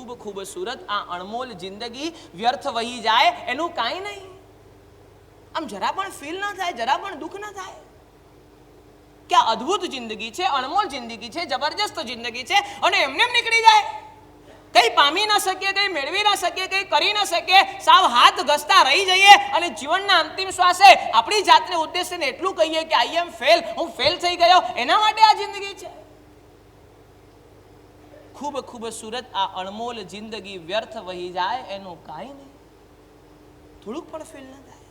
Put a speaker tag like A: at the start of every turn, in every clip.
A: ખૂબ ખૂબસૂરત આ અણમોલ જિંદગી વ્યર્થ વહી જાય એનું કાંઈ નહીં. આમ જરા પણ ફીલ ના થાય, જરા પણ દુઃખ ના થાય કે આ અદ્ભુત જિંદગી છે, અણમોલ જિંદગી છે, જબરજસ્ત જિંદગી છે અને એમને એમ નીકળી જાય. કઈ પામી ના શકીએ, કઈ મેળવી ના શકીએ, કઈ કરી ના શકીએ, સાવ હાથ ઘસતા રહી જઈએ અને જીવનના અંતિમ શ્વાસે આપણી જાતને ઉદ્દેશીને એટલું કહીએ કે આઈ એમ ફેલ, હું ફેલ થઈ ગયો. એના માટે આ જિંદગી છે. ખૂબ ખૂબસૂરત આ અણમોલ જિંદગી વ્યર્થ વહી જાય એનું કાંઈ નહીં. થોડુંક પણ ફીલ ના થાય,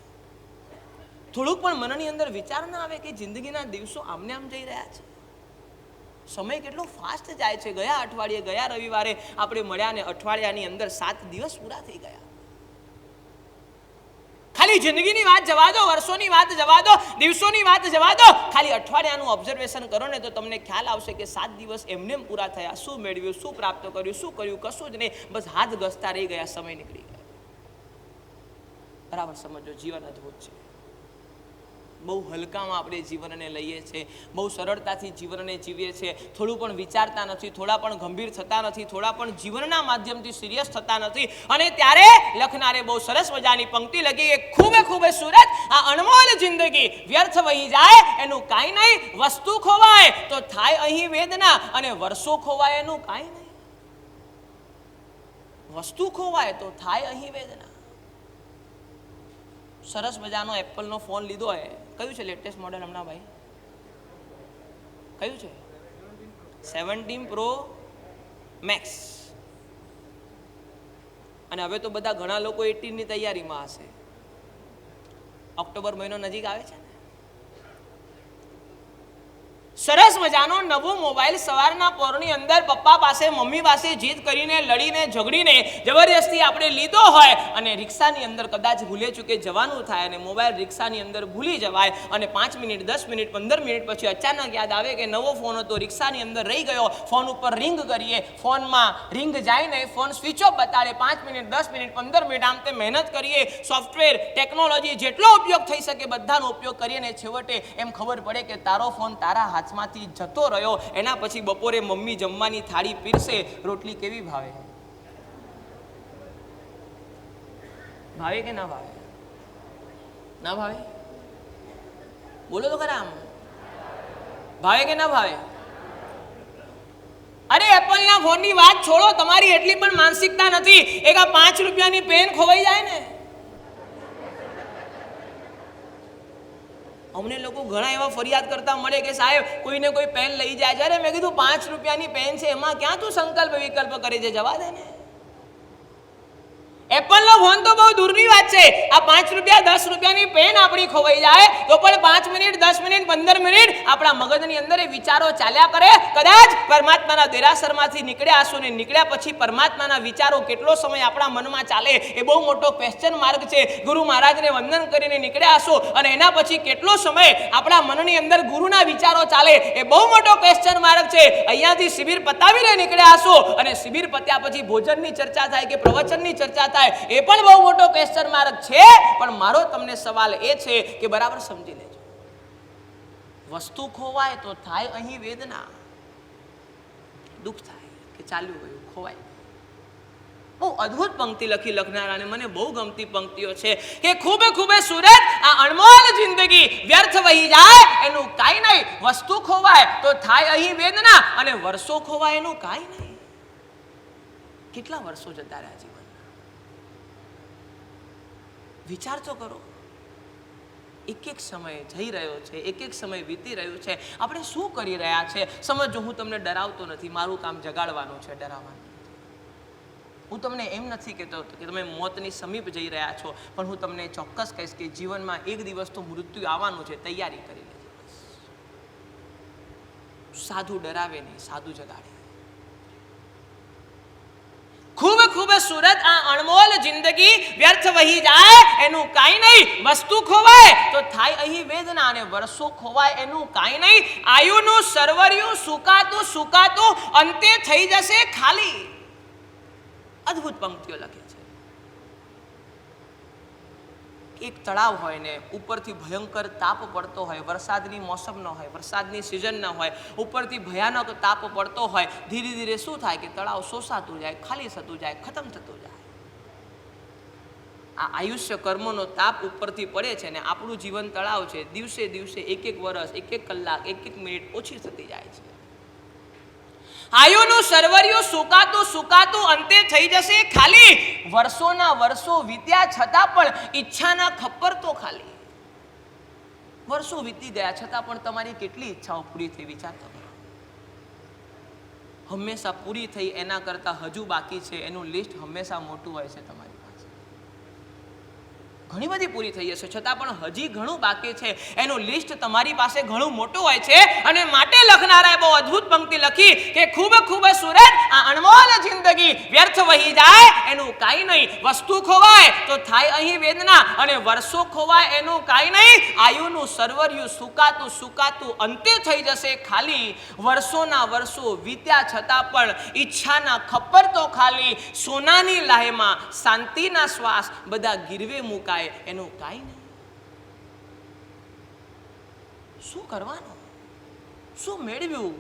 A: થોડુંક પણ મનની અંદર વિચાર ના આવે કે જિંદગીના દિવસો આમને આમ જઈ રહ્યા છે. સમય કેટલો ફાસ્ટ જાય છે. ગયા અઠવાડિયે, ગયા રવિવારે આપણે મળ્યા ને અઠવાડિયાની અંદર 7 દિવસ પૂરા થઈ ગયા. ખાલી જિંદગીની વાત જવા દો, વર્ષોની વાત જવા દો, દિવસોની વાત જવા દો, ખાલી અઠવાડિયાનું ઓબ્ઝર્વેશન કરો ને તો તમને ખ્યાલ આવશે કે 7 દિવસ એમને પૂરા થયા. શું મેળવ્યું, શું પ્રાપ્ત કર્યું, શું કર્યું? કશું જ નહીં. બસ હાથ ઘસતા રહી ગયા, સમય નીકળી ગયો. બરાબર સમજો, જીવન અદ્ભુત છે. બહુ હલકામાં આપણે જીવનને લઈએ છીએ, બહુ સરળતાથી જીવનને જીવીએ છીએ. થોડું પણ વિચારતા નથી, થોડા પણ ગંભીર થતા નથી, થોડા પણ જીવનના માધ્યમથી સિરિયસ થતા નથી. અને ત્યારે લખનારે બહુ સરસ મજાની પંક્તિ લખી કે ખૂબસૂરત આ અણમોલ જિંદગી વ્યર્થ વહી જાય એનું કાંઈ નહીં. વસ્તુ ખોવાય તો થાય અહીં વેદના અને વર્ષો ખોવાય એનું કાંઈ નહીં. વસ્તુ ખોવાય તો થાય અહીં વેદના. સરસ મજાનો એપલનો ફોન લીધો હોય, કયું છે લેટેસ્ટ મોડેલ હમણાં ભાઈ? કયું છે? 17 Pro Max. અને હવે તો બધા ઘણા લોકો 18 ની તૈયારીમાં હશે. ઓક્ટોબર મહિનો નજીક આવે છે ને. સરસ મજાનો નવો મોબાઈલ સવારના પોરની અંદર પપ્પા પાસે, મમ્મી પાસે જીદ કરીને, લડીને, ઝઘડીને જબરજસ્તી આપણે લીધો હોય અને રિક્ષાની અંદર કદાચ ભૂલે ચૂકે જવાનું થાય અને મોબાઈલ રિક્ષાની અંદર ભૂલી જવાય અને 5 મિનિટ, 10 મિનિટ, 15 મિનિટ પછી અચાનક યાદ આવે કે નવો ફોન હતો, રિક્ષાની અંદર રહી ગયો. ફોન ઉપર રિંગ કરીએ, ફોનમાં રિંગ જાય ને ફોન સ્વિચ ઓફ બતાડે. 5 મિનિટ, 10 મિનિટ, 15 મિનિટ આમ તે મહેનત કરીએ, સોફ્ટવેર, ટેકનોલોજી જેટલો ઉપયોગ થઈ શકે બધાનો ઉપયોગ કરીએ ને છેવટે એમ ખબર પડે કે તારો ફોન તારા હાથમાંથી જતો રહ્યો. એના પછી બપોરે મમ્મી જમવાની થાળી પીરસે, રોટલી કેવી ભાવે? ભાવે કે ના ભાવે? ના ભાવે? બોલો તો ખરા. આમ ભાવે કે ના ભાવે? અરે એપલના ફોનની વાત છોડો, તમારી એટલી પણ માનસિકતા નથી. એક આ 5 રૂપિયાની પેન ખોવાઈ જાય ને, અમને લોકો ઘણા એવા ફરિયાદ કરતા મળે કે સાહેબ કોઈને કોઈ પેન લઈ જાય છે. અરે મેં કીધું 5 રૂપિયાની પેન છે, એમાં ક્યાં તું સંકલ્પ વિકલ્પ કરે છે? જવા દે ને. એપલનો ફોન તો બહુ દૂરની વાત છે. આ 5 રૂપિયા, 10 રૂપિયાની પેન આપણી ખોવાઈ જાય તો પણ 5 મિનિટ, 10 મિનિટ, 15 મિનિટ આપણા મગજની અંદર એ વિચારો ચાલ્યા કરે. કદાચ પરમાત્માના દેરાસરમાંથી નીકળ્યા હશું ને નીકળ્યા પછી પરમાત્માના વિચારો કેટલો સમય આપણા મનમાં ચાલે એ બહુ મોટો ક્વેશ્ચન માર્ક છે. ગુરુ મહારાજને વંદન કરીને નીકળ્યા હશું અને એના પછી કેટલો સમય આપણા મનની અંદર ગુરુના વિચારો ચાલે એ બહુ મોટો ક્વેશ્ચન માર્ક છે. અહીંયાથી શિબિર પતાવીને નીકળ્યા હશું અને શિબિર પત્યા પછી ભોજનની ચર્ચા થાય કે પ્રવચનની ચર્ચા થાય એ પણ બહુ મોટો ક્વેશ્ચન માર્ક છે. પણ મારો તમને સવાલ એ છે કે બરાબર સમજી લેજો, વસ્તુ ખોવાય તો થાય અહીં વેદના, દુઃખ થાય કે ચાલ્યું ગયું, ખોવાય. બહુ અદ્ભુત પંક્તિ લખી લખનારાને, મને બહુ ગમતી પંક્તિઓ છે કે ખૂબસૂરત આ અણમોલ જિંદગી વ્યર્થ વહી જાય એનું કાંઈ નહીં. વસ્તુ ખોવાય તો થાય અહીં વેદના અને વર્ષો ખોવાય એનું કાંઈ નહીં. કેટલા વર્ષો જતા રહ્યા જીવન, વિચાર તો કરો. એક સમય જઈ રહ્યો છે, એક સમય વીતી રહ્યું છે. આપણે શું કરી રહ્યા છે સમજો. હું તમને ડરાવતો નથી, મારું કામ જગાડવાનું છે, ડરાવવાનું. હું તમને એમ નથી કહેતો કે તમે મોતની સમીપ જઈ રહ્યા છો, પણ હું તમને ચોક્કસ કહીશ કે જીવનમાં એક દિવસ તો મૃત્યુ આવવાનું છે, તૈયારી કરી લેજો. સાધુ ડરાવે નહીં, સાધુ જગાડે. ખૂબસૂરત આ અણમોલ જિંદગી વ્યર્થ વહી જાય એનું કાંઈ નહીં. વસ્તુ ખોવાય તો થાય અહીં વેદના અને વર્ષો ખોવાય એનું કાંઈ નહીં. આયુનું સરવરિયું સુકાતું સુકાતું અંતે થઈ જશે ખાલી. અદ્ભુત પંક્તિઓ લખે છે. એક તળાવ હોય ને ઉપરથી ભયંકર તાપ પડતો હોય, વરસાદની મોસમ ન હોય, વરસાદની સિઝન ન હોય, ઉપરથી ભયાનક તાપ પડતો હોય, ધીરે ધીરે શું થાય કે તળાવ શોષાતું જાય, ખાલી થતું જાય, ખતમ થતું જાય. આ આયુષ્ય કર્મનો તાપ ઉપરથી પડે છે ને આપણું જીવન તળાવ છે, દિવસે દિવસે એક એક વર્ષ, એક એક કલાક, એક એક મિનિટ ઓછી થતી જાય છે. આયુનું સરવરિયું સુકાતું સુકાતું અંતે થઈ જશે ખાલી. વર્ષોના વર્ષો વીત્યા છતાં પણ ઈચ્છાના ખપ્પર તો ખાલી. વર્ષો વીતી ગયા છતાં પણ તમારી કેટલી ઈચ્છાઓ પૂરી થઈ વિચાર કરો. હંમેશા પૂરી થઈ એના કરતાં હજુ બાકી છે એનું લિસ્ટ હંમેશા મોટું હોય છે. તમારી પાસે ઘણી બધી પૂરી થઈ જશે છતાં પણ હજી ઘણું બાકી છે એનું લિસ્ટ તમારી પાસે ઘણું મોટું હોય છે. અને માટે લખનારાએ બહુ અદ્ભુત પંક્તિ લખી કે ખૂબ ખૂબ સુરત આ અણમોલ જિંદગી વ્યર્થ વહી જાય એનું કાંઈ નહીં. વસ્તુ ખોવાય તો થાય અહીં વેદના અને વર્ષો ખોવાય એનું કાંઈ નહીં. આયુનું સરવરિયું સુકાતું સુકાતું અંતે થઈ જશે ખાલી. વર્ષોના વર્ષો વીત્યા છતાં પણ ઈચ્છાના ખપ્પર તો ખાલી. સોનાની લાહેમાં શાંતિના શ્વાસ બધા ગીરવે મુકાય એનું કાંઈ નહીં. શું કરવાનું, શું મેળવ્યું?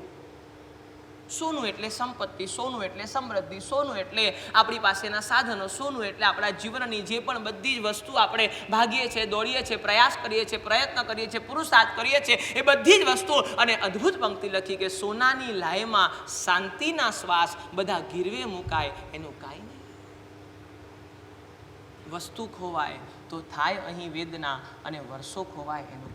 A: સોનું એટલે સંપત્તિ, સોનું એટલે સમૃદ્ધિ, સોનું એટલે આપણી પાસેના સાધનો, સોનું એટલે આપણા જીવનની જે પણ બધી જ વસ્તુ આપણે ભાગીએ છીએ, દોડીએ છીએ, પ્રયાસ કરીએ છીએ, પ્રયત્ન કરીએ છીએ, પુરુષાર્થ કરીએ છીએ, એ બધી જ વસ્તુ. અને અદ્ભુત પંક્તિ લખી કે સોનાની લાયમાં શાંતિના શ્વાસ બધા ગીરવે મુકાય એનું કાંઈ નહીં. વસ્તુ ખોવાય તો થાય અહીં વેદના અને વર્ષો ખોવાય એનું